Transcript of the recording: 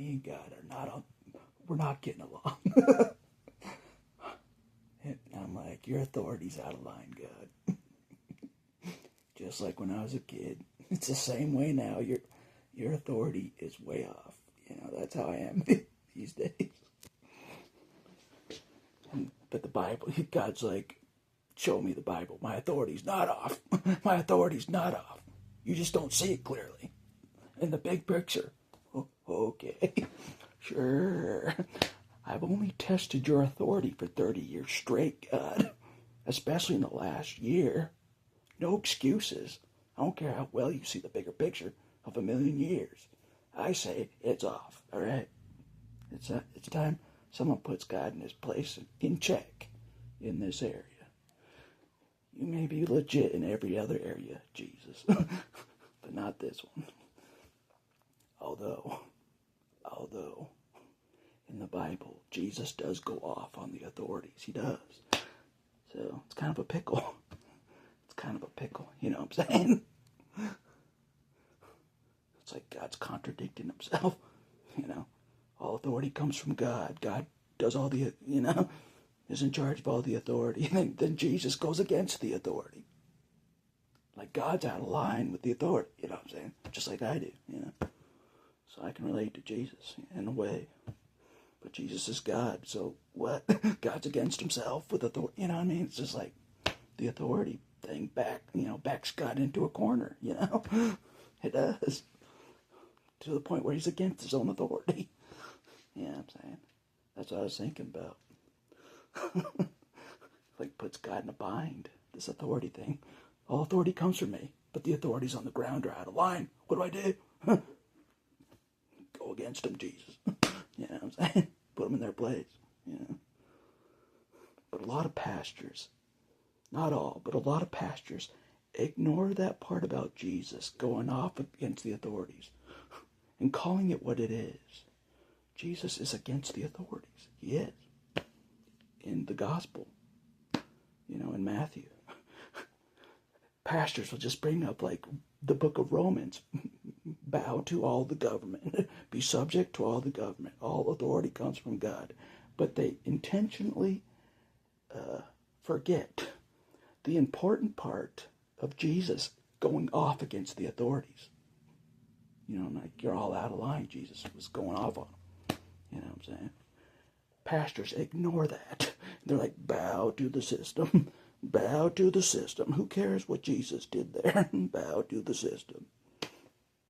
me and God are not on, we're not getting along. And I'm like, your authority's out of line, God. Just like when I was a kid. It's the same way now. Your authority is way off. That's how I am these days. But the Bible, God's like, show me the Bible. My authority's not off. My authority's not off. You just don't see it clearly. In the big picture. Oh, okay. Sure. I've only tested your authority for 30 years straight, God. Especially in the last year. No excuses. I don't care how well you see the bigger picture of 1,000,000 years. I say it's off, all right? It's time someone puts God in his place in check in this area. You may be legit in every other area, Jesus, but not this one. Although, in the Bible, Jesus does go off on the authorities. He does. So, it's kind of a pickle. It's kind of a pickle, you know what I'm saying? It's like God's contradicting himself, All authority comes from God. God does all the, is in charge of all the authority. And then Jesus goes against the authority. Like God's out of line with the authority, you know what I'm saying? Just like I do, So I can relate to Jesus in a way. But Jesus is God, so what? God's against himself with authority, you know what I mean? It's just like the authority thing backs God into a corner, It does. To the point where he's against his own authority. Yeah, I'm saying. That's what I was thinking about. Like puts God in a bind, this authority thing. All authority comes from me, but the authorities on the ground are out of line. What do I do? Go against them, Jesus. You know what I'm saying? Put them in their place. But a lot of pastors, not all, but a lot of pastors ignore that part about Jesus going off against the authorities and calling it what it is. Jesus is against the authorities. He is. In the gospel, in Matthew. Pastors will just bring up like the book of Romans. Bow to all the government. Be subject to all the government. All authority comes from God. But they intentionally forget the important part of Jesus going off against the authorities. Like you're all out of line. Jesus was going off on them. You know what I'm saying? Pastors ignore that. They're like, bow to the system. Bow to the system. Who cares what Jesus did there? Bow to the system.